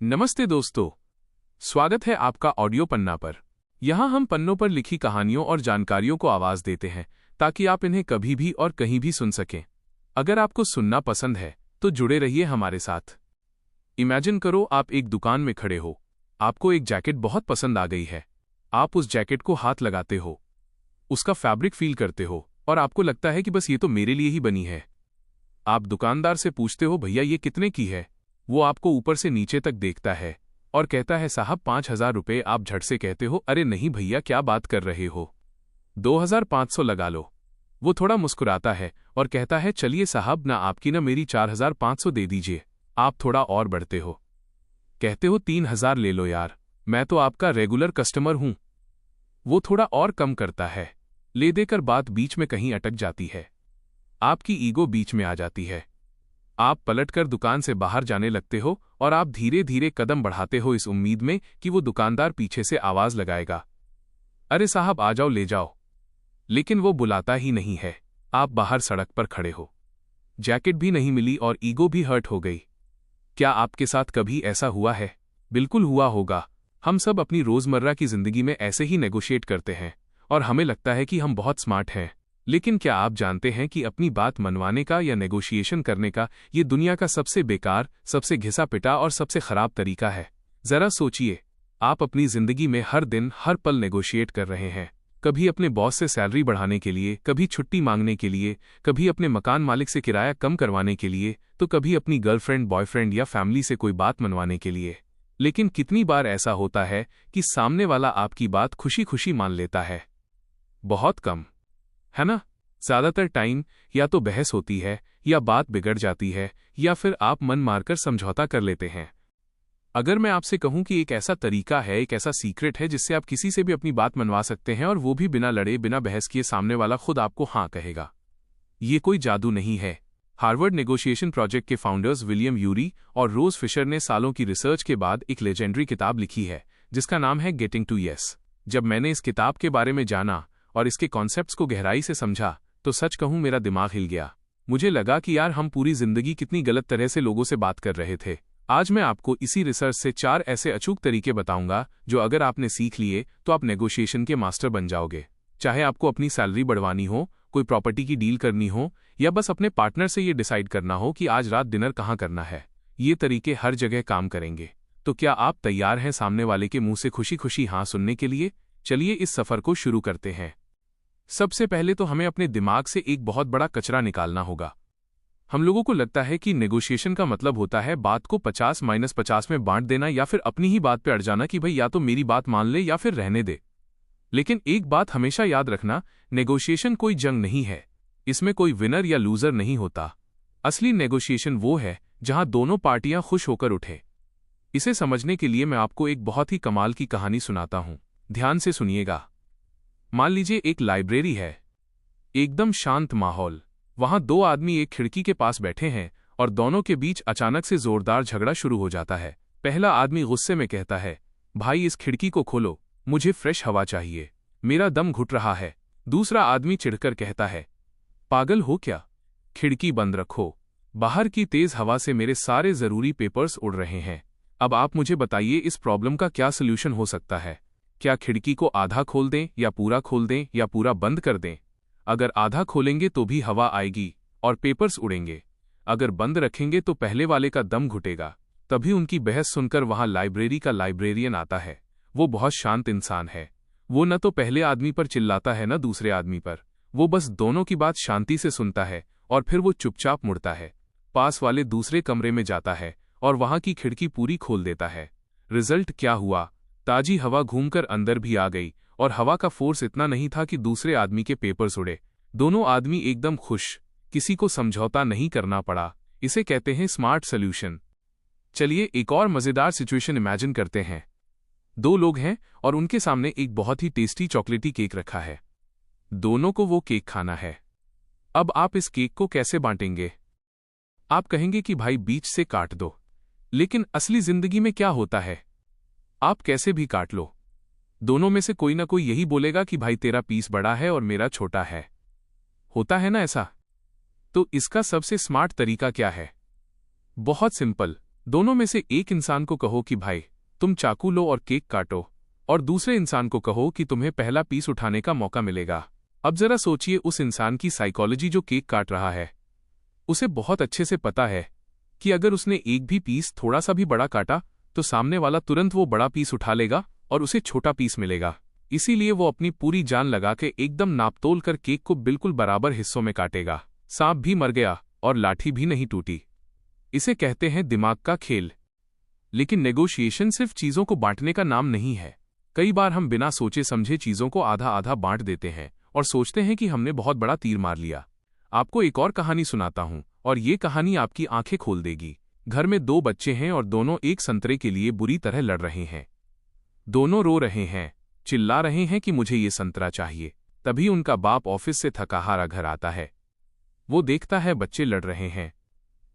नमस्ते दोस्तों, स्वागत है आपका ऑडियो पन्ना पर। यहाँ हम पन्नों पर लिखी कहानियों और जानकारियों को आवाज देते हैं ताकि आप इन्हें कभी भी और कहीं भी सुन सकें। अगर आपको सुनना पसंद है तो जुड़े रहिए हमारे साथ। इमेजिन करो आप एक दुकान में खड़े हो, आपको एक जैकेट बहुत पसंद आ गई है। आप उस जैकेट को हाथ लगाते हो, उसका फैब्रिक फील करते हो और आपको लगता है कि बस ये तो मेरे लिए ही बनी है। आप दुकानदार से पूछते हो, भैया ये कितने की है? वो आपको ऊपर से नीचे तक देखता है और कहता है, साहब 5,000 रुपये। आप झट से कहते हो, अरे नहीं भैया, क्या बात कर रहे हो, 2,500 लगा लो। वो थोड़ा मुस्कुराता है और कहता है, चलिए साहब, ना आपकी ना मेरी 4,500 दे दीजिए। आप थोड़ा और बढ़ते हो, कहते हो 3,000 ले लो यार, मैं तो आपका रेगुलर कस्टमर हूं। वो थोड़ा और कम करता है, ले देकर बात बीच में कहीं अटक जाती है। आपकी ईगो बीच में आ जाती है। आप पलटकर दुकान से बाहर जाने लगते हो और आप धीरे धीरे कदम बढ़ाते हो इस उम्मीद में कि वो दुकानदार पीछे से आवाज लगाएगा, अरे साहब आ जाओ, ले जाओ। लेकिन वो बुलाता ही नहीं है। आप बाहर सड़क पर खड़े हो, जैकेट भी नहीं मिली और ईगो भी हर्ट हो गई। क्या आपके साथ कभी ऐसा हुआ है? बिल्कुल हुआ होगा। हम सब अपनी रोजमर्रा की जिंदगी में ऐसे ही नेगोशिएट करते हैं और हमें लगता है कि हम बहुत स्मार्ट हैं। लेकिन क्या आप जानते हैं कि अपनी बात मनवाने का या नेगोशिएशन करने का ये दुनिया का सबसे बेकार, सबसे घिसा पिटा और सबसे खराब तरीका है? जरा सोचिए, आप अपनी जिंदगी में हर दिन हर पल नेगोशिएट कर रहे हैं। कभी अपने बॉस से सैलरी बढ़ाने के लिए, कभी छुट्टी मांगने के लिए, कभी अपने मकान मालिक से किराया कम करवाने के लिए, तो कभी अपनी गर्लफ्रेंड, बॉयफ्रेंड या फैमिली से कोई बात मनवाने के लिए। लेकिन कितनी बार ऐसा होता है कि सामने वाला आपकी बात खुशी खुशी मान लेता है? बहुत कम, है ना? ज्यादातर टाइम या तो बहस होती है, या बात बिगड़ जाती है, या फिर आप मन मारकर समझौता कर लेते हैं। अगर मैं आपसे कहूं कि एक ऐसा तरीका है, एक ऐसा सीक्रेट है जिससे आप किसी से भी अपनी बात मनवा सकते हैं और वो भी बिना लड़े, बिना बहस किए, सामने वाला खुद आपको हाँ कहेगा। ये कोई जादू नहीं है। हार्वर्ड नेगोशिएशन प्रोजेक्ट के फाउंडर्स विलियम यूरी और रोज फिशर ने सालों की रिसर्च के बाद एक लेजेंडरी किताब लिखी है जिसका नाम है गेटिंग टू यस। जब मैंने इस किताब के बारे में जाना और इसके कॉन्सेप्ट्स को गहराई से समझा तो सच कहूं मेरा दिमाग हिल गया। मुझे लगा कि यार, हम पूरी जिंदगी कितनी गलत तरह से लोगों से बात कर रहे थे। आज मैं आपको इसी रिसर्च से 4 ऐसे अचूक तरीके बताऊंगा जो अगर आपने सीख लिए तो आप नेगोशिएशन के मास्टर बन जाओगे। चाहे आपको अपनी सैलरी बढ़वानी हो, कोई प्रॉपर्टी की डील करनी हो, या बस अपने पार्टनर से ये डिसाइड करना हो कि आज रात डिनर कहाँ करना है, ये तरीके हर जगह काम करेंगे। तो क्या आप तैयार हैं सामने वाले के मुंह से खुशी खुशी हाँ सुनने के लिए? चलिए इस सफर को शुरू करते हैं। सबसे पहले तो हमें अपने दिमाग से एक बहुत बड़ा कचरा निकालना होगा। हम लोगों को लगता है कि नेगोशिएशन का मतलब होता है बात को 50-50 में बांट देना, या फिर अपनी ही बात पे अड़ जाना कि भाई या तो मेरी बात मान ले या फिर रहने दे। लेकिन एक बात हमेशा याद रखना, नेगोशिएशन कोई जंग नहीं है। इसमें कोई विनर या लूजर नहीं होता। असली नेगोशिएशन वो है जहां दोनों पार्टियां खुश होकर उठे। इसे समझने के लिए मैं आपको एक बहुत ही कमाल की कहानी सुनाता हूं। ध्यान से सुनिएगा। मान लीजिए एक लाइब्रेरी है, एकदम शांत माहौल। वहां 2 आदमी एक खिड़की के पास बैठे हैं और दोनों के बीच अचानक से जोरदार झगड़ा शुरू हो जाता है। पहला आदमी गुस्से में कहता है, भाई इस खिड़की को खोलो, मुझे फ्रेश हवा चाहिए, मेरा दम घुट रहा है। दूसरा आदमी चिढ़कर कहता है, पागल हो क्या, खिड़की बंद रखो, बाहर की तेज हवा से मेरे सारे जरूरी पेपर्स उड़ रहे हैं। अब आप मुझे बताइए, इस प्रॉब्लम का क्या सल्यूशन हो सकता है? क्या खिड़की को आधा खोल दें, या पूरा खोल दें, या पूरा बंद कर दें? अगर आधा खोलेंगे तो भी हवा आएगी और पेपर्स उड़ेंगे। अगर बंद रखेंगे तो पहले वाले का दम घुटेगा। तभी उनकी बहस सुनकर वहां लाइब्रेरी का लाइब्रेरियन आता है। वो बहुत शांत इंसान है। वो न तो पहले आदमी पर चिल्लाता है न दूसरे आदमी पर। वो बस दोनों की बात शांति से सुनता है और फिर वो चुपचाप मुड़ता है, पास वाले दूसरे कमरे में जाता है और वहां की खिड़की पूरी खोल देता है। रिजल्ट क्या हुआ? ताजी हवा घूमकर अंदर भी आ गई और हवा का फोर्स इतना नहीं था कि दूसरे आदमी के पेपर्स उड़े। दोनों आदमी एकदम खुश, किसी को समझौता नहीं करना पड़ा। इसे कहते हैं स्मार्ट सॉल्यूशन। चलिए एक और मजेदार सिचुएशन इमेजिन करते हैं। 2 लोग हैं और उनके सामने एक बहुत ही टेस्टी चॉकलेटी केक रखा है। दोनों को वो केक खाना है। अब आप इस केक को कैसे बांटेंगे? आप कहेंगे कि भाई बीच से काट दो। लेकिन असली जिंदगी में क्या होता है? आप कैसे भी काट लो, दोनों में से कोई ना कोई यही बोलेगा कि भाई तेरा पीस बड़ा है और मेरा छोटा है। होता है ना ऐसा? तो इसका सबसे स्मार्ट तरीका क्या है? बहुत सिंपल, दोनों में से एक इंसान को कहो कि भाई तुम चाकू लो और केक काटो, और दूसरे इंसान को कहो कि तुम्हें पहला पीस उठाने का मौका मिलेगा। अब जरा सोचिए उस इंसान की साइकोलॉजी जो केक काट रहा है। उसे बहुत अच्छे से पता है कि अगर उसने एक भी पीस थोड़ा सा भी बड़ा काटा तो सामने वाला तुरंत वो बड़ा पीस उठा लेगा और उसे छोटा पीस मिलेगा। इसीलिए वो अपनी पूरी जान लगा के एकदम नापतोल कर केक को बिल्कुल बराबर हिस्सों में काटेगा। सांप भी मर गया और लाठी भी नहीं टूटी। इसे कहते हैं दिमाग का खेल। लेकिन नेगोशिएशन सिर्फ चीजों को बांटने का नाम नहीं है। कई बार हम बिना सोचे समझे चीजों को आधा आधा बांट देते हैं और सोचते हैं कि हमने बहुत बड़ा तीर मार लिया। आपको एक और कहानी सुनाता हूं और ये कहानी आपकी आंखें खोल देगी। घर में दो बच्चे हैं और दोनों एक संतरे के लिए बुरी तरह लड़ रहे हैं। दोनों रो रहे हैं, चिल्ला रहे हैं कि मुझे ये संतरा चाहिए। तभी उनका बाप ऑफिस से थका हारा घर आता है। वो देखता है बच्चे लड़ रहे हैं।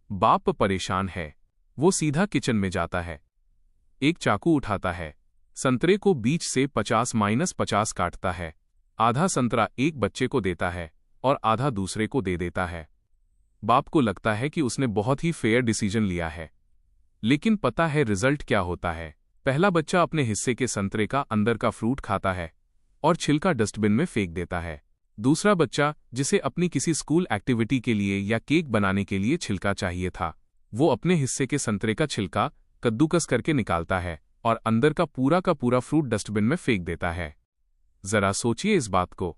बाप परेशान है। वो सीधा किचन में जाता है, एक चाकू उठाता है, संतरे को बीच से 50-50 काटता है। आधा संतरा एक बच्चे को देता है और आधा दूसरे को दे देता है। बाप को लगता है कि उसने बहुत ही फेयर डिसीजन लिया है। लेकिन पता है रिजल्ट क्या होता है? पहला बच्चा अपने हिस्से के संतरे का अंदर का फ्रूट खाता है और छिलका डस्टबिन में फेंक देता है। दूसरा बच्चा, जिसे अपनी किसी स्कूल एक्टिविटी के लिए या केक बनाने के लिए छिलका चाहिए था, वो अपने हिस्से के संतरे का छिलका कद्दूकस करके निकालता है और अंदर का पूरा फ्रूट डस्टबिन में फेंक देता है। जरा सोचिए इस बात को।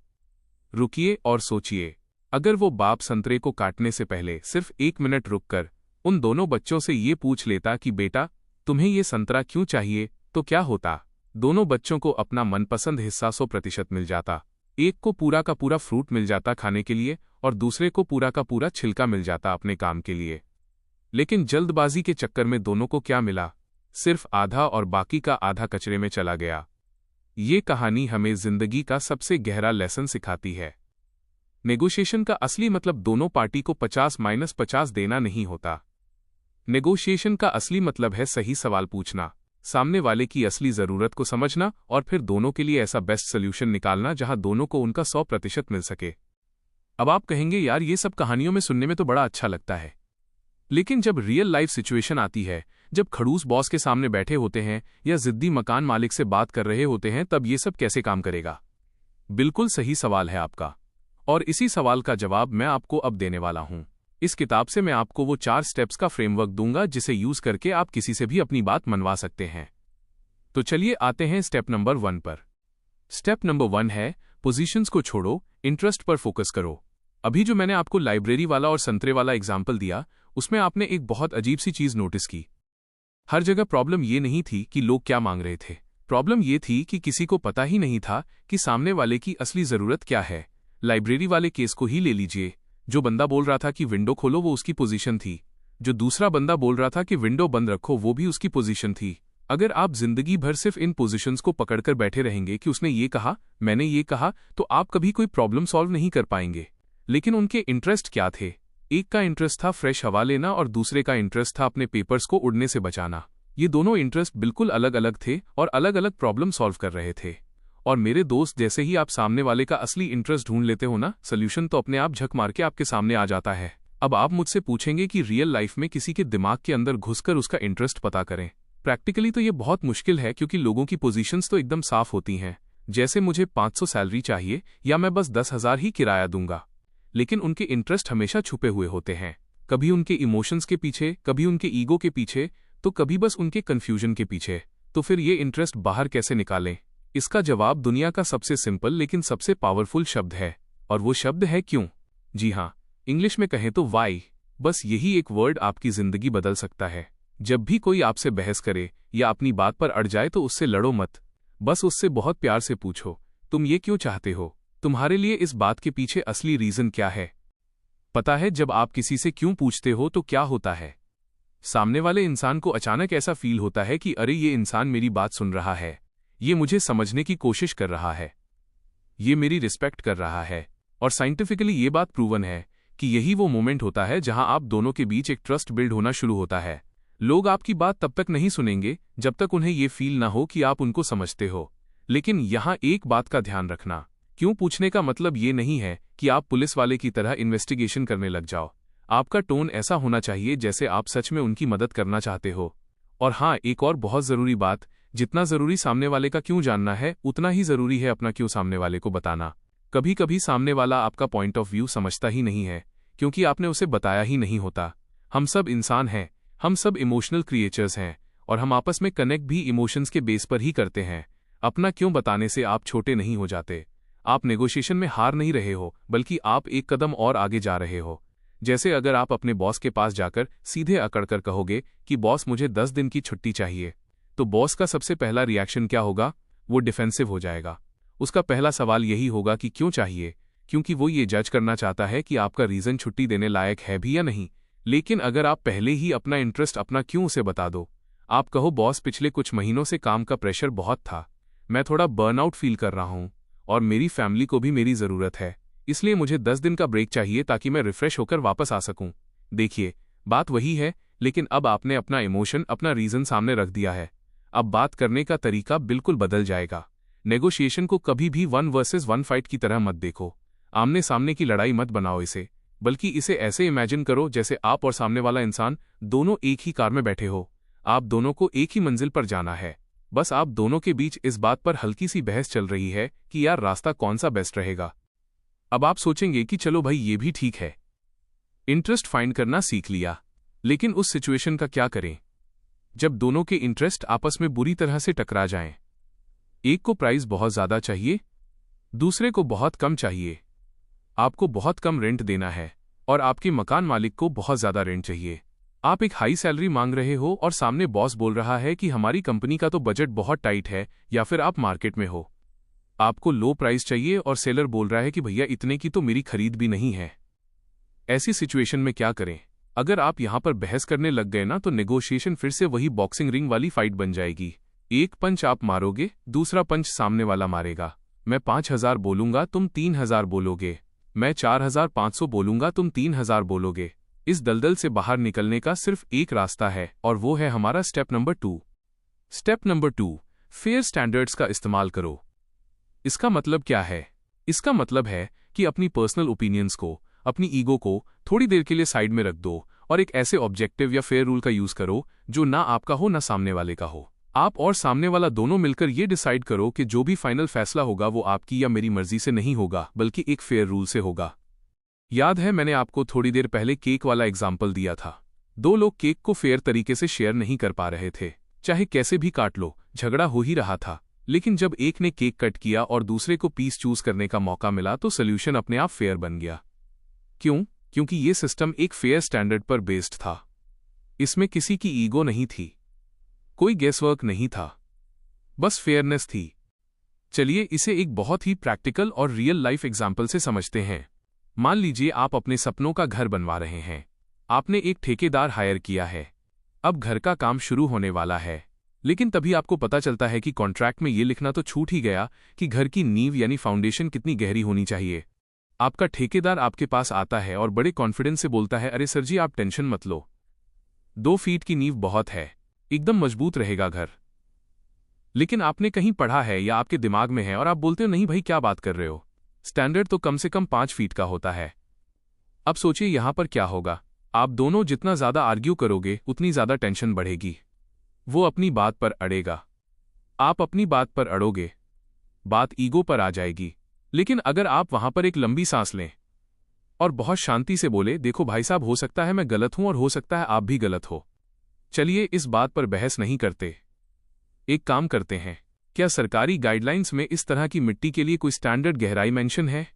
रुकिए और सोचिए, अगर वो बाप संतरे को काटने से पहले सिर्फ 1 मिनट रुककर उन दोनों बच्चों से ये पूछ लेता कि बेटा तुम्हें ये संतरा क्यों चाहिए, तो क्या होता? दोनों बच्चों को अपना मनपसंद हिस्सा 100% मिल जाता। एक को पूरा का पूरा फ्रूट मिल जाता खाने के लिए और दूसरे को पूरा का पूरा छिलका मिल जाता अपने काम के लिए। लेकिन जल्दबाजी के चक्कर में दोनों को क्या मिला? सिर्फ आधा, और बाकी का आधा कचरे में चला गया। ये कहानी हमें जिंदगी का सबसे गहरा लेसन सिखाती है। नेगोशिएशन का असली मतलब दोनों पार्टी को 50-50 देना नहीं होता। नेगोशिएशन का असली मतलब है सही सवाल पूछना, सामने वाले की असली जरूरत को समझना और फिर दोनों के लिए ऐसा बेस्ट सोल्यूशन निकालना जहां दोनों को उनका 100% मिल सके। अब आप कहेंगे यार ये सब कहानियों में सुनने में तो बड़ा अच्छा लगता है, लेकिन जब रियल लाइफ सिचुएशन आती है, जब खड़ूस बॉस के सामने बैठे होते हैं या जिद्दी मकान मालिक से बात कर रहे होते हैं, तब ये सब कैसे काम करेगा? बिल्कुल सही सवाल है आपका, और इसी सवाल का जवाब मैं आपको अब देने वाला हूं। इस किताब से मैं आपको वो 4 स्टेप्स का फ्रेमवर्क दूंगा जिसे यूज करके आप किसी से भी अपनी बात मनवा सकते हैं। तो चलिए आते हैं स्टेप नंबर 1 पर। स्टेप नंबर 1 है पोजीशंस को छोड़ो, इंटरेस्ट पर फोकस करो। अभी जो मैंने आपको लाइब्रेरी वाला और संतरे वाला एग्जाम्पल दिया, उसमें आपने एक बहुत अजीब सी चीज नोटिस की। हर जगह प्रॉब्लम ये नहीं थी कि लोग क्या मांग रहे थे, प्रॉब्लम ये थी कि किसी को पता ही नहीं था कि सामने वाले की असली जरूरत क्या है। लाइब्रेरी वाले केस को ही ले लीजिए। जो बंदा बोल रहा था कि विंडो खोलो वो उसकी पोजीशन थी, जो दूसरा बंदा बोल रहा था कि विंडो बंद रखो वो भी उसकी पोजीशन थी। अगर आप जिंदगी भर सिर्फ इन पोजीशंस को पकड़कर बैठे रहेंगे कि उसने ये कहा, मैंने ये कहा, तो आप कभी कोई प्रॉब्लम सॉल्व नहीं कर पाएंगे। लेकिन उनके इंटरेस्ट क्या थे? एक का इंटरेस्ट था फ्रेश हवा लेना और दूसरे का इंटरेस्ट था अपने पेपर्स को उड़ने से बचाना। ये दोनों इंटरेस्ट बिल्कुल अलग अलग थे और अलग अलग प्रॉब्लम सॉल्व कर रहे थे। और मेरे दोस्त, जैसे ही आप सामने वाले का असली इंटरेस्ट ढूंढ लेते हो ना, सोल्यूशन तो अपने आप झक मार के आपके सामने आ जाता है। अब आप मुझसे पूछेंगे कि रियल लाइफ में किसी के दिमाग के अंदर घुसकर उसका इंटरेस्ट पता करें। प्रैक्टिकली तो ये बहुत मुश्किल है, क्योंकि लोगों की पोजीशंस तो एकदम साफ होती हैं, जैसे मुझे 500 सैलरी चाहिए या मैं बस 10,000 ही किराया दूंगा। लेकिन उनके इंटरेस्ट हमेशा छुपे हुए होते हैं, कभी उनके इमोशंस के पीछे, कभी उनके ईगो के पीछे, तो कभी बस उनके कंफ्यूजन के पीछे। तो फिर ये इंटरेस्ट बाहर कैसे निकालें? इसका जवाब दुनिया का सबसे सिंपल लेकिन सबसे पावरफुल शब्द है, और वो शब्द है क्यों। जी हाँ, इंग्लिश में कहें तो वाई। बस यही एक वर्ड आपकी जिंदगी बदल सकता है। जब भी कोई आपसे बहस करे या अपनी बात पर अड़ जाए तो उससे लड़ो मत, बस उससे बहुत प्यार से पूछो, तुम ये क्यों चाहते हो? तुम्हारे लिए इस बात के पीछे असली रीजन क्या है? पता है, जब आप किसी से क्यों पूछते हो तो क्या होता है? सामने वाले इंसान को अचानक ऐसा फील होता है कि अरे ये इंसान मेरी बात सुन रहा है, ये मुझे समझने की कोशिश कर रहा है, ये मेरी रिस्पेक्ट कर रहा है। और साइंटिफिकली ये बात प्रूवन है कि यही वो मोमेंट होता है जहां आप दोनों के बीच एक ट्रस्ट बिल्ड होना शुरू होता है। लोग आपकी बात तब तक नहीं सुनेंगे जब तक उन्हें ये फील ना हो कि आप उनको समझते हो। लेकिन यहां एक बात का ध्यान रखना, क्यों पूछने का मतलब ये नहीं है कि आप पुलिस वाले की तरह इन्वेस्टिगेशन करने लग जाओ। आपका टोन ऐसा होना चाहिए जैसे आप सच में उनकी मदद करना चाहते हो। और हाँ, एक और बहुत ज़रूरी बात, जितना ज़रूरी सामने वाले का क्यों जानना है, उतना ही ज़रूरी है अपना क्यों सामने वाले को बताना। कभी कभी सामने वाला आपका पॉइंट ऑफ व्यू समझता ही नहीं है, क्योंकि आपने उसे बताया ही नहीं होता। हम सब इंसान हैं, हम सब इमोशनल क्रिएचर्स हैं, और हम आपस में कनेक्ट भी इमोशंस के बेस पर ही करते हैं। अपना क्यों बताने से आप छोटे नहीं हो जाते। आप नेगोशिएशन में हार नहीं रहे हो, बल्कि आप एक कदम और आगे जा रहे हो। जैसे अगर आप अपने बॉस के पास जाकर सीधे अकड़कर कहोगे कि बॉस मुझे 10 दिन की छुट्टी चाहिए, तो बॉस का सबसे पहला रिएक्शन क्या होगा? वो डिफेंसिव हो जाएगा। उसका पहला सवाल यही होगा कि क्यों चाहिए, क्योंकि वो ये जज करना चाहता है कि आपका रीज़न छुट्टी देने लायक है भी या नहीं। लेकिन अगर आप पहले ही अपना इंटरेस्ट, अपना क्यों उसे बता दो। आप कहो, बॉस पिछले कुछ महीनों से काम का प्रेशर बहुत था, मैं थोड़ा बर्नआउट फील कर रहा हूँ, और मेरी फैमिली को भी मेरी ज़रूरत है, इसलिए मुझे 10 दिन का ब्रेक चाहिए ताकि मैं रिफ्रेश होकर वापस आ सकूं। देखिए, बात वही है, लेकिन अब आपने अपना इमोशन, अपना रीज़न सामने रख दिया है। अब बात करने का तरीका बिल्कुल बदल जाएगा। नेगोशिएशन को कभी भी 1 वर्सेस 1 फाइट की तरह मत देखो। आमने सामने की लड़ाई मत बनाओ इसे, बल्कि इसे ऐसे इमेजिन करो जैसे आप और सामने वाला इंसान दोनों एक ही कार में बैठे हो। आप दोनों को एक ही मंजिल पर जाना है। बस आप दोनों के बीच इस बात पर हल्की सी बहस चल रही है कि यार रास्ता कौन सा बेस्ट रहेगा। अब आप सोचेंगे कि चलो भाई, ये भी ठीक है, इंटरेस्ट फाइंड करना सीख लिया, लेकिन उस सिचुएशन का क्या करें जब दोनों के इंटरेस्ट आपस में बुरी तरह से टकरा जाएं। एक को प्राइस बहुत ज्यादा चाहिए, दूसरे को बहुत कम चाहिए। आपको बहुत कम रेंट देना है और आपके मकान मालिक को बहुत ज्यादा रेंट चाहिए। आप एक हाई सैलरी मांग रहे हो और सामने बॉस बोल रहा है कि हमारी कंपनी का तो बजट बहुत टाइट है, या फिर आप मार्केट में हो, आपको लो प्राइस चाहिए और सेलर बोल रहा है कि भैया इतने की तो मेरी खरीद भी नहीं है। ऐसी सिचुएशन में क्या करें? अगर आप यहां पर बहस करने लग गए ना, तो नेगोशिएशन फिर से वही बॉक्सिंग रिंग वाली फाइट बन जाएगी। एक पंच आप मारोगे, दूसरा पंच सामने वाला मारेगा। मैं 5,000 बोलूंगा, तुम 3,000 बोलोगे। मैं 4,500 बोलूंगा, तुम 3,000 बोलोगे। इस दलदल से बाहर निकलने का सिर्फ एक रास्ता है, और वो है हमारा step number 2। Step number 2, fair standards का इस्तेमाल करो। इसका मतलब क्या है? इसका मतलब है कि अपनी पर्सनल ओपिनियंस को, अपनी ईगो को थोड़ी देर के लिए साइड में रख दो और एक ऐसे ऑब्जेक्टिव या फेयर रूल का यूज करो जो ना आपका हो ना सामने वाले का हो। आप और सामने वाला दोनों मिलकर ये डिसाइड करो कि जो भी फाइनल फैसला होगा वो आपकी या मेरी मर्जी से नहीं होगा, बल्कि एक फेयर रूल से होगा। याद है, मैंने आपको थोड़ी देर पहले केक वाला एग्जाम्पल दिया था। 2 लोग केक को फेयर तरीके से शेयर नहीं कर पा रहे थे। चाहे कैसे भी काट लो, झगड़ा हो ही रहा था। लेकिन जब एक ने केक कट किया और दूसरे को पीस चूज करने का मौका मिला, तो सोल्यूशन अपने आप फेयर बन गया। क्यों? क्योंकि ये सिस्टम एक फेयर स्टैंडर्ड पर बेस्ड था। इसमें किसी की ईगो नहीं थी, कोई गेसवर्क नहीं था, बस फेयरनेस थी। चलिए इसे एक बहुत ही प्रैक्टिकल और रियल लाइफ एग्जाम्पल से समझते हैं। मान लीजिए आप अपने सपनों का घर बनवा रहे हैं। आपने एक ठेकेदार हायर किया है। अब घर का काम शुरू होने वाला है, लेकिन तभी आपको पता चलता है कि कॉन्ट्रैक्ट में ये लिखना तो छूट ही गया कि घर की नींव यानी फाउंडेशन कितनी गहरी होनी चाहिए। आपका ठेकेदार आपके पास आता है और बड़े कॉन्फिडेंस से बोलता है, अरे सर जी, आप टेंशन मत लो, 2 फीट की नींव बहुत है, एकदम मजबूत रहेगा घर। लेकिन आपने कहीं पढ़ा है या आपके दिमाग में है और आप बोलते हो, नहीं भाई क्या बात कर रहे हो, स्टैंडर्ड तो कम से कम 5 फीट का होता है। अब सोचिए यहां पर क्या होगा। आप दोनों जितना ज्यादा आर्ग्यू करोगे, उतनी ज्यादा टेंशन बढ़ेगी। वो अपनी बात पर अड़ेगा, आप अपनी बात पर अड़ोगे, बात ईगो पर आ जाएगी। लेकिन अगर आप वहां पर एक लंबी सांस लें और बहुत शांति से बोले, देखो भाई साहब, हो सकता है मैं गलत हूं और हो सकता है आप भी गलत हो, चलिए इस बात पर बहस नहीं करते, एक काम करते हैं, क्या सरकारी गाइडलाइंस में इस तरह की मिट्टी के लिए कोई स्टैंडर्ड गहराई मेंशन है?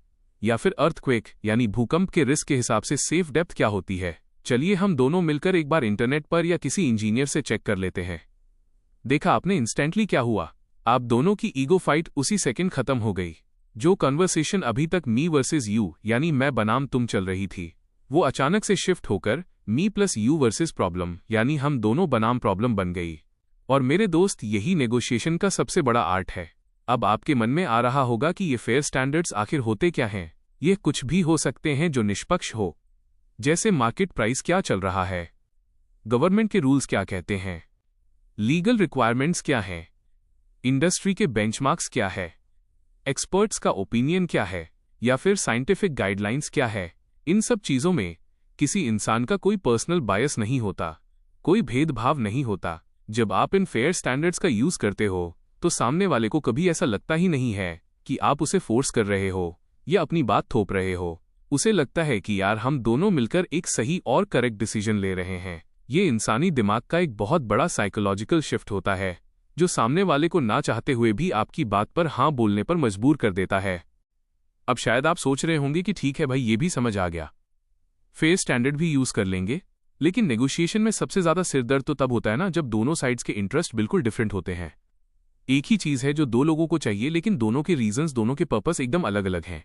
या फिर अर्थक्वेक यानी भूकंप के रिस्क के हिसाब से सेफ डेप्थ क्या होती है? चलिए हम दोनों मिलकर एक बार इंटरनेट पर या किसी इंजीनियर से चेक कर लेते हैं। देखा आपने इंस्टेंटली क्या हुआ? आप दोनों की ईगो फाइट उसी सेकंड खत्म हो गई। जो कन्वर्सेशन अभी तक मी वर्सेस यू यानी मैं बनाम तुम चल रही थी, वो अचानक से शिफ्ट होकर मी प्लस यू वर्सेस प्रॉब्लम यानी हम दोनों बनाम प्रॉब्लम बन गई। और मेरे दोस्त, यही नेगोशिएशन का सबसे बड़ा आर्ट है। अब आपके मन में आ रहा होगा कि ये फेयर स्टैंडर्ड्स आखिर होते क्या हैं? ये कुछ भी हो सकते हैं जो निष्पक्ष हो, जैसे मार्केट प्राइस क्या चल रहा है, गवर्नमेंट के रूल्स क्या कहते हैं, लीगल रिक्वायरमेंट्स क्या हैं, इंडस्ट्री के बेंचमार्क्स क्या है, एक्सपर्ट्स का ओपिनियन क्या है, या फिर साइंटिफिक गाइडलाइंस क्या है। इन सब चीजों में किसी इंसान का कोई पर्सनल बायस नहीं होता, कोई भेदभाव नहीं होता। जब आप इन फेयर स्टैंडर्ड्स का यूज करते हो तो सामने वाले को कभी ऐसा लगता ही नहीं है कि आप उसे फोर्स कर रहे हो या अपनी बात थोप रहे हो। उसे लगता है कि यार हम दोनों मिलकर एक सही और करेक्ट डिसीजन ले रहे हैं। ये इंसानी दिमाग का एक बहुत बड़ा साइकोलॉजिकल शिफ्ट होता है जो सामने वाले को ना चाहते हुए भी आपकी बात पर हाँ बोलने पर मजबूर कर देता है। अब शायद आप सोच रहे होंगे कि ठीक है भाई, ये भी समझ आ गया, फेयर स्टैंडर्ड भी यूज कर लेंगे। लेकिन नेगोशिएशन में सबसे ज्यादा सिरदर्द तो तब होता है ना जब दोनों साइड्स के इंटरेस्ट बिल्कुल डिफरेंट होते हैं। एक ही चीज है जो दो लोगों को चाहिए, लेकिन दोनों के रीजंस, दोनों के पर्पस एकदम अलग अलग हैं।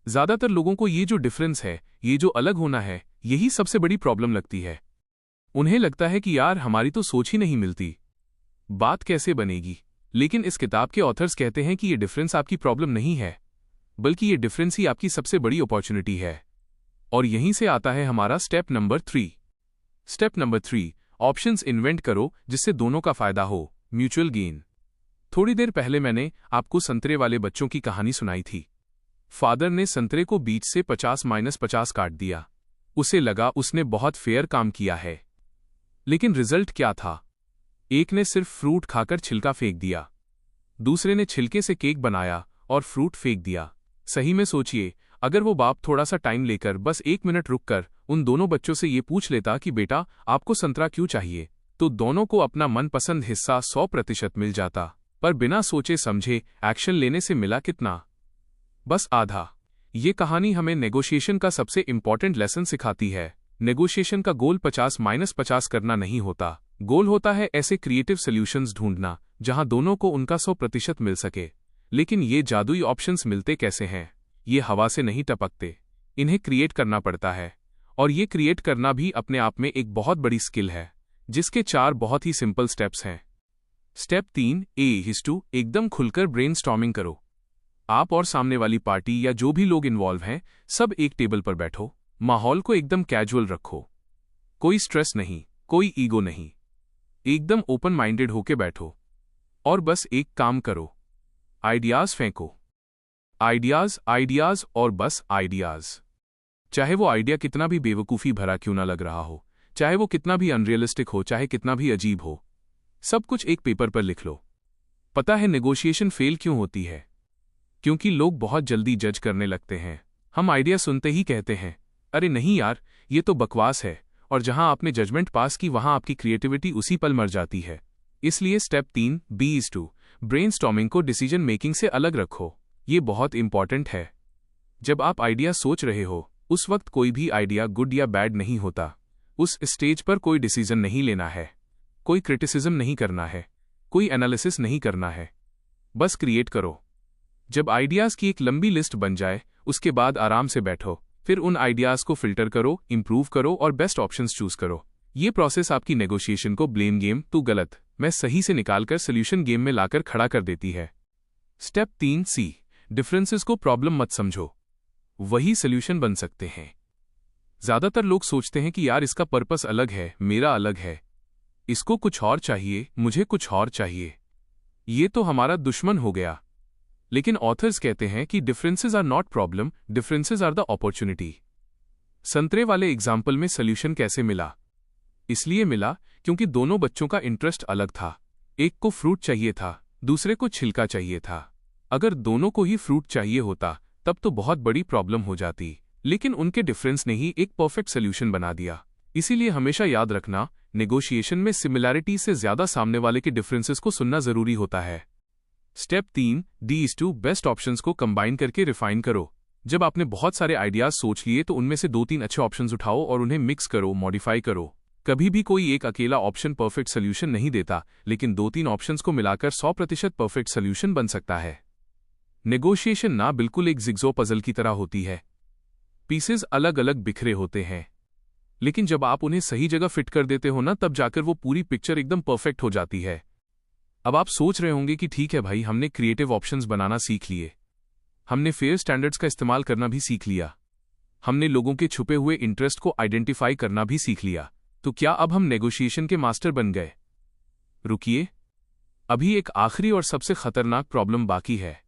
ज्यादातर लोगों को ये जो डिफरेंस है, ये जो अलग होना है, यही सबसे बड़ी प्रॉब्लम लगती है। उन्हें लगता है कि यार हमारी तो सोच ही नहीं मिलती, बात कैसे बनेगी। लेकिन इस किताब के ऑथर्स कहते हैं कि ये डिफरेंस आपकी प्रॉब्लम नहीं है, बल्कि ये डिफरेंस ही आपकी सबसे बड़ी अपॉर्चुनिटी है। और यहीं से आता है हमारा step number 3। Step number 3, options invent करो जिससे दोनों का फायदा हो, म्यूचुअल गेन। थोड़ी देर पहले मैंने आपको संतरे वाले बच्चों की कहानी सुनाई थी। फादर ने संतरे को बीच से 50-50 काट दिया। उसे लगा उसने बहुत फेयर काम किया है। लेकिन रिजल्ट क्या था? एक ने सिर्फ फ्रूट खाकर छिलका फेंक दिया, दूसरे ने छिलके से केक बनाया और फ्रूट फेंक दिया। सही में सोचिए, अगर वो बाप थोड़ा सा टाइम लेकर बस 1 मिनट रुककर उन दोनों बच्चों से ये पूछ लेता कि बेटा आपको संतरा क्यों चाहिए, तो दोनों को अपना मनपसंद हिस्सा 100% मिल जाता। पर बिना सोचे समझे एक्शन लेने से मिला कितना? बस आधा। ये कहानी हमें नेगोशिएशन का सबसे इंपॉर्टेंट लेसन सिखाती है। नेगोशिएशन का गोल 50-50 करना नहीं होता। गोल होता है ऐसे क्रिएटिव सॉल्यूशंस ढूंढना जहां दोनों को उनका 100% मिल सके। लेकिन ये जादुई ऑप्शंस मिलते कैसे हैं? ये हवा से नहीं टपकते, इन्हें क्रिएट करना पड़ता है। और ये क्रिएट करना भी अपने आप में एक बहुत बड़ी स्किल है, जिसके 4 बहुत ही सिंपल स्टेप्स हैं। स्टेप 3, एकदम खुलकर ब्रेनस्टॉर्मिंग करो। आप और सामने वाली पार्टी या जो भी लोग इन्वॉल्व हैं, सब एक टेबल पर बैठो। माहौल को एकदम कैजुअल रखो, कोई स्ट्रेस नहीं, कोई ईगो नहीं, एकदम ओपन माइंडेड होके बैठो। और बस एक काम करो, आइडियाज फेंको। आइडियाज और बस आइडियाज। चाहे वो आइडिया कितना भी बेवकूफ़ी भरा क्यों ना लग रहा हो, चाहे वो कितना भी अनरियलिस्टिक हो, चाहे कितना भी अजीब हो, सब कुछ एक पेपर पर लिख लो। पता है नेगोशिएशन फेल क्यों होती है? क्योंकि लोग बहुत जल्दी जज करने लगते हैं। हम आइडिया सुनते ही कहते हैं, अरे नहीं यार, ये तो बकवास है। और जहां आपने जजमेंट पास की, वहां आपकी क्रिएटिविटी उसी पल मर जाती है। इसलिए स्टेप 3, ब्रेनस्टॉर्मिंग को डिसीजन मेकिंग से अलग रखो। ये बहुत इंपॉर्टेंट है। जब आप आइडिया सोच रहे हो, उस वक्त कोई भी आइडिया गुड या बैड नहीं होता। उस स्टेज पर कोई डिसीजन नहीं लेना है, कोई क्रिटिसिज्म नहीं करना है, कोई एनालिसिस नहीं करना है, बस क्रिएट करो। जब आइडियाज की एक लंबी लिस्ट बन जाए, उसके बाद आराम से बैठो, फिर उन आइडियाज को फिल्टर करो, इंप्रूव करो और बेस्ट ऑप्शंस चूज करो। ये प्रोसेस आपकी नेगोशिएशन को ब्लेम गेम, तू गलत, मैं सही से निकालकर सोल्यूशन गेम में लाकर खड़ा कर देती है। स्टेप 3, डिफरेंसेस को प्रॉब्लम मत समझो, वही सोल्यूशन बन सकते हैं। ज्यादातर लोग सोचते हैं कि यार इसका पर्पस अलग है, मेरा अलग है, इसको कुछ और चाहिए, मुझे कुछ और चाहिए, ये तो हमारा दुश्मन हो गया। लेकिन ऑथर्स कहते हैं कि differences are not problem, differences are the opportunity. संतरे वाले एग्जाम्पल में सोल्यूशन कैसे मिला? इसलिए मिला क्योंकि दोनों बच्चों का इंटरेस्ट अलग था। एक को फ्रूट चाहिए था, दूसरे को छिलका चाहिए था। अगर दोनों को ही फ्रूट चाहिए होता तब तो बहुत बड़ी प्रॉब्लम हो जाती, लेकिन उनके डिफरेंस ने ही एक परफेक्ट सोल्यूशन बना दिया। इसीलिए हमेशा याद रखना, नेगोशिएशन में सिमिलैरिटी से ज्यादा सामने वाले के डिफरेंसेस को सुनना जरूरी होता है। स्टेप 3, बेस्ट ऑप्शंस को कंबाइन करके रिफाइन करो। जब आपने बहुत सारे आइडियाज सोच लिए तो उनमें से 2-3 अच्छे ऑप्शंस उठाओ और उन्हें मिक्स करो, मॉडिफाई करो। कभी भी कोई एक अकेला ऑप्शन परफेक्ट सोल्यूशन नहीं देता, लेकिन 2-3 ऑप्शंस को मिलाकर 100% परफेक्ट सोल्यूशन बन सकता है। नेगोशिएशन ना बिल्कुल एक जिग्जो पजल की तरह होती है। पीसेस अलग अलग बिखरे होते हैं, लेकिन जब आप उन्हें सही जगह फिट कर देते हो ना, तब जाकर वो पूरी पिक्चर एकदम परफेक्ट हो जाती है। अब आप सोच रहे होंगे कि ठीक है भाई, हमने क्रिएटिव ऑप्शंस बनाना सीख लिए, हमने फेयर स्टैंडर्ड्स का इस्तेमाल करना भी सीख लिया, हमने लोगों के छुपे हुए इंटरेस्ट को आइडेंटिफाई करना भी सीख लिया, तो क्या अब हम नेगोशिएशन के मास्टर बन गए? रुकिए, अभी एक आखिरी और सबसे खतरनाक प्रॉब्लम बाकी है।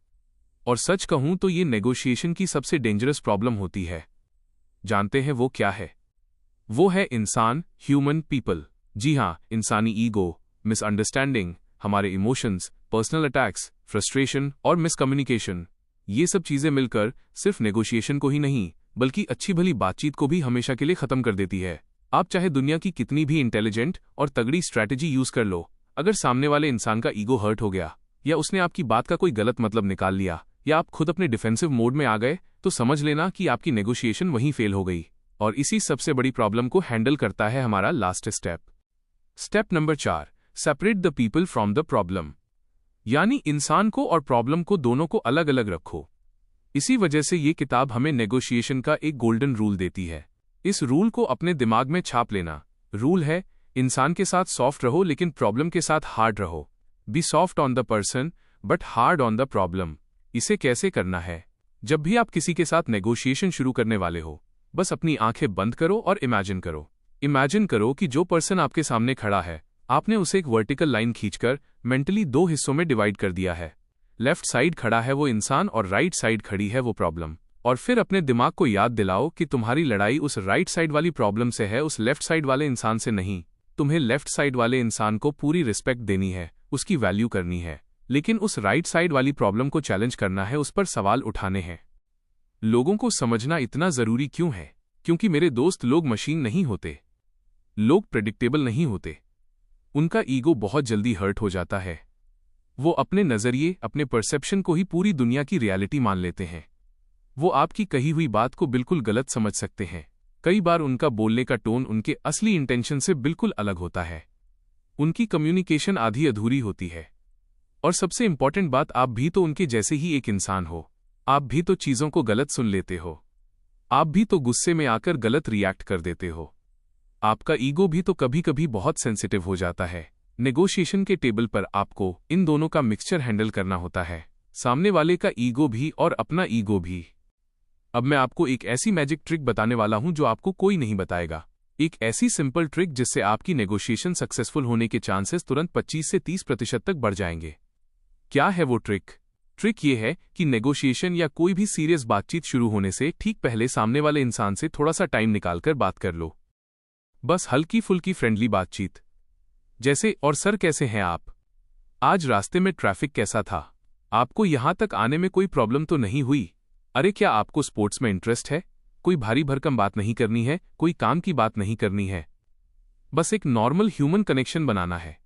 और सच कहूं तो ये नेगोशिएशन की सबसे डेंजरस प्रॉब्लम होती है। जानते हैं वो क्या है? वो है इंसान, ह्यूमन पीपल। जी हाँ, इंसानी ईगो, मिसअंडरस्टैंडिंग, हमारे इमोशंस, पर्सनल अटैक्स, फ्रस्ट्रेशन और मिसकम्युनिकेशन, ये सब चीजें मिलकर सिर्फ नेगोशिएशन को ही नहीं बल्कि अच्छी भली बातचीत को भी हमेशा के लिए खत्म कर देती है। आप चाहे दुनिया की कितनी भी इंटेलिजेंट और तगड़ी स्ट्रैटेजी यूज कर लो, अगर सामने वाले इंसान का ईगो हर्ट हो गया या उसने आपकी बात का कोई गलत मतलब निकाल लिया या आप खुद अपने डिफेंसिव मोड में आ गए, तो समझ लेना कि आपकी नेगोशिएशन वहीं फेल हो गई। और इसी सबसे बड़ी प्रॉब्लम को हैंडल करता है हमारा last step. Step number 4, separate the people from the problem. यानी इंसान को और प्रॉब्लम को दोनों को अलग अलग रखो। इसी वजह से ये किताब हमें नेगोशिएशन का एक गोल्डन रूल देती है। इस रूल को अपने दिमाग में छाप लेना। रूल है, इंसान के साथ सॉफ्ट रहो लेकिन प्रॉब्लम के साथ हार्ड रहो। Be soft on the person but hard on the problem. इसे कैसे करना है? जब भी आप किसी के साथ नेगोशिएशन शुरू करने वाले हो, बस अपनी आंखें बंद करो और इमेजिन करो। इमेजिन करो कि जो पर्सन आपके सामने खड़ा है, आपने उसे एक वर्टिकल लाइन खींचकर मेंटली 2 हिस्सों में डिवाइड कर दिया है। लेफ्ट साइड खड़ा है वो इंसान और राइट साइड खड़ी है वो प्रॉब्लम। और फिर अपने दिमाग को याद दिलाओ कि तुम्हारी लड़ाई उस राइट साइड वाली प्रॉब्लम से है, उस लेफ्ट साइड वाले इंसान से नहीं। तुम्हें लेफ्ट साइड वाले इंसान को पूरी रिस्पेक्ट देनी है, उसकी वैल्यू करनी है, लेकिन उस राइट साइड वाली प्रॉब्लम को चैलेंज करना है, उस पर सवाल उठाने हैं। लोगों को समझना इतना जरूरी क्यों है? क्योंकि मेरे दोस्त, लोग मशीन नहीं होते, लोग प्रेडिक्टेबल नहीं होते। उनका ईगो बहुत जल्दी हर्ट हो जाता है। वो अपने नजरिए, अपने परसेप्शन को ही पूरी दुनिया की रियलिटी मान लेते हैं। वो आपकी कही हुई बात को बिल्कुल गलत समझ सकते हैं। कई बार उनका बोलने का टोन उनके असली इंटेंशन से बिल्कुल अलग होता है। उनकी कम्युनिकेशन आधी अधूरी होती है। और सबसे इंपॉर्टेंट बात, आप भी तो उनके जैसे ही एक इंसान हो। आप भी तो चीजों को गलत सुन लेते हो। आप भी तो गुस्से में आकर गलत रिएक्ट कर देते हो। आपका ईगो भी तो कभी कभी बहुत सेंसिटिव हो जाता है। नेगोशिएशन के टेबल पर आपको इन दोनों का मिक्सचर हैंडल करना होता है, सामने वाले का ईगो भी और अपना ईगो भी। अब मैं आपको एक ऐसी मैजिक ट्रिक बताने वाला हूं जो आपको कोई नहीं बताएगा। एक ऐसी सिंपल ट्रिक जिससे आपकी नेगोशिएशन सक्सेसफुल होने के चांसेस तुरंत 25 से 30% तक बढ़ जाएंगे। क्या है वो ट्रिक? ट्रिक ये है कि नेगोशिएशन या कोई भी सीरियस बातचीत शुरू होने से ठीक पहले सामने वाले इंसान से थोड़ा सा टाइम निकालकर बात कर लो। बस हल्की फुल्की फ्रेंडली बातचीत, जैसे, और सर कैसे हैं आप? आज रास्ते में ट्रैफिक कैसा था? आपको यहां तक आने में कोई प्रॉब्लम तो नहीं हुई? अरे क्या आपको स्पोर्ट्स में इंटरेस्ट है? कोई भारी भरकम बात नहीं करनी है, कोई काम की बात नहीं करनी है, बस एक नॉर्मल ह्यूमन कनेक्शन बनाना है।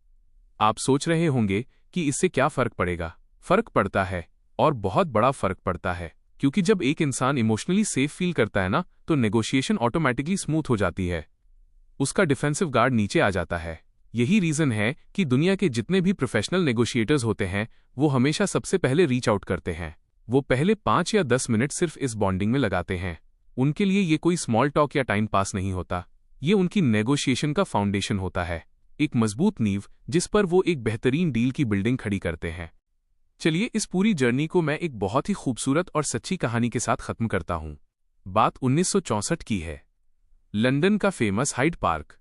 आप सोच रहे होंगे कि इससे क्या फर्क पड़ेगा? फर्क पड़ता है, और बहुत बड़ा फर्क पड़ता है, क्योंकि जब एक इंसान इमोशनली सेफ फील करता है ना, तो नेगोशिएशन ऑटोमेटिकली स्मूथ हो जाती है। उसका डिफेंसिव गार्ड नीचे आ जाता है। यही रीजन है कि दुनिया के जितने भी प्रोफेशनल नेगोशिएटर्स होते हैं, वो हमेशा सबसे पहले रीच आउट करते हैं। वो पहले 5 या 10 मिनट सिर्फ इस बॉन्डिंग में लगाते हैं। उनके लिए ये कोई स्मॉल टॉक या टाइम पास नहीं होता, ये उनकी नेगोशिएशन का फाउंडेशन होता है, एक मजबूत नींव जिस पर वो एक बेहतरीन डील की बिल्डिंग खड़ी करते हैं। चलिए, इस पूरी जर्नी को मैं एक बहुत ही खूबसूरत और सच्ची कहानी के साथ खत्म करता हूं। बात 1964 की है। लंदन का फेमस हाइड पार्क।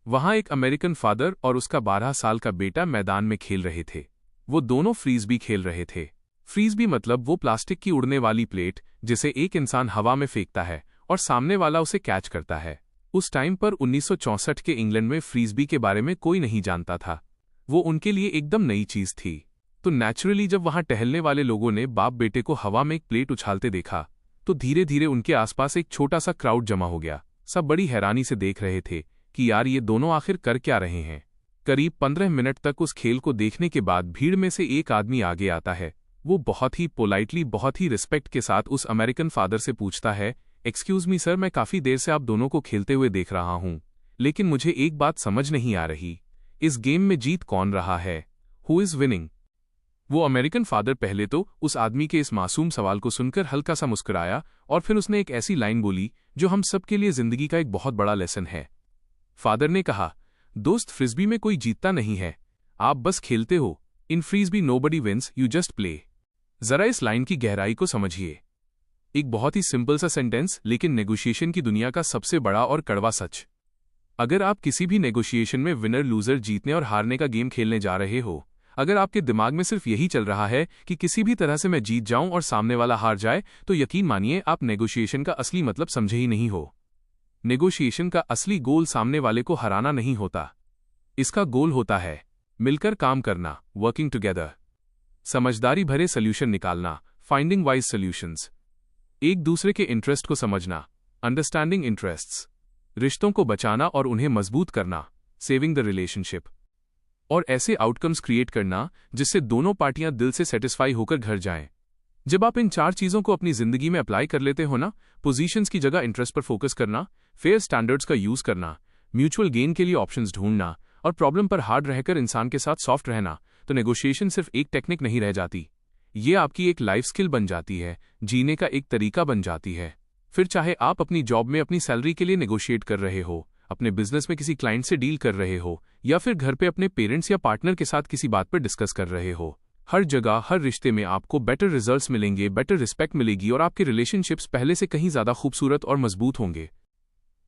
वहां एक अमेरिकन फादर और उसका 12 साल का बेटा मैदान में खेल रहे थे। वो दोनों फ्रीज़बी खेल रहे थे। फ्रीज़बी मतलब वो प्लास्टिक की उड़ने वाली प्लेट जिसे एक इंसान हवा में फेंकता है और सामने वाला उसे कैच करता है। उस टाइम पर 1964 के इंग्लैंड में फ्रीज़बी के बारे में कोई नहीं जानता था। वो उनके लिए एकदम नई चीज थी। तो नेचुरली जब वहां टहलने वाले लोगों ने बाप बेटे को हवा में एक प्लेट उछालते देखा, तो धीरे धीरे उनके आसपास एक छोटा सा क्राउड जमा हो गया। सब बड़ी हैरानी से देख रहे थे कि यार ये दोनों आखिर कर क्या रहे हैं। करीब 15 मिनट तक उस खेल को देखने के बाद भीड़ में से एक आदमी आगे आता है। वो बहुत ही पोलाइटली, बहुत ही रिस्पेक्ट के साथ उस अमेरिकन फादर से पूछता है, एक्सक्यूज मी सर, मैं काफी देर से आप दोनों को खेलते हुए देख रहा हूं, लेकिन मुझे एक बात समझ नहीं आ रही, इस गेम में जीत कौन रहा है? Who is winning? वो अमेरिकन फादर पहले तो उस आदमी के इस मासूम सवाल को सुनकर हल्का सा मुस्कुराया और फिर उसने एक ऐसी लाइन बोली जो हम सब के लिए जिंदगी का एक बहुत बड़ा लेसन है। फादर ने कहा, दोस्त, फ्रिस्बी में कोई जीतता नहीं है, आप बस खेलते हो। In frisbee nobody wins, you just play. जरा इस लाइन की गहराई को समझिए। एक बहुत ही सिंपल सा सेंटेंस, लेकिन नेगोशिएशन की दुनिया का सबसे बड़ा और कड़वा सच। अगर आप किसी भी नेगोशिएशन में विनर लूजर, जीतने और हारने का गेम खेलने जा रहे हो, अगर आपके दिमाग में सिर्फ यही चल रहा है कि किसी भी तरह से मैं जीत जाऊं और सामने वाला हार जाए, तो यकीन मानिए आप नेगोशिएशन का असली मतलब समझे ही नहीं हो। नेगोशिएशन का असली गोल सामने वाले को हराना नहीं होता। इसका गोल होता है मिलकर काम करना, वर्किंग टुगेदर, समझदारी भरे सॉल्यूशन निकालना, फाइंडिंग वाइज सॉल्यूशंस, एक दूसरे के इंटरेस्ट को समझना, अंडरस्टैंडिंग इंटरेस्ट्स, रिश्तों को बचाना और उन्हें मजबूत करना, सेविंग द रिलेशनशिप, और ऐसे आउटकम्स क्रिएट करना जिससे दोनों पार्टियां दिल से सेटिस्फाई होकर घर जाएं। जब आप इन 4 चीजों को अपनी जिंदगी में अप्लाई कर लेते हो ना, पोजीशंस की जगह इंटरेस्ट पर फोकस करना, फेयर स्टैंडर्ड्स का यूज करना, म्यूचुअल गेन के लिए ऑप्शंस ढूंढना और प्रॉब्लम पर हार्ड रहकर इंसान के साथ सॉफ्ट रहना, तो नेगोशिएशन सिर्फ एक टेक्निक नहीं रह जाती। ये आपकी एक लाइफ स्किल बन जाती है, जीने का एक तरीका बन जाती है। फिर चाहे आप अपनी जॉब में अपनी सैलरी के लिए नेगोशिएट कर रहे हो, अपने बिजनेस में किसी क्लाइंट से डील कर रहे हो, या फिर घर पे अपने पेरेंट्स या पार्टनर के साथ किसी बात पर डिस्कस कर रहे हो, हर जगह हर रिश्ते में आपको बेटर रिजल्ट्स मिलेंगे, बेटर रिस्पेक्ट मिलेगी और आपके रिलेशनशिप्स पहले से कहीं ज्यादा खूबसूरत और मजबूत होंगे।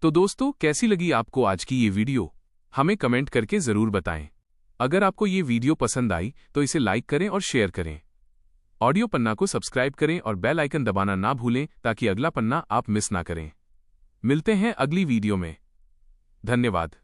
तो दोस्तों, कैसी लगी आपको आज की ये वीडियो? हमें कमेंट करके जरूर बताएं। अगर आपको ये वीडियो पसंद आई तो इसे लाइक करें और शेयर करें। ऑडियो पन्ना को सब्सक्राइब करें और बेल आइकन दबाना ना भूलें ताकि अगला पन्ना आप मिस ना करें। मिलते हैं अगली वीडियो में। धन्यवाद।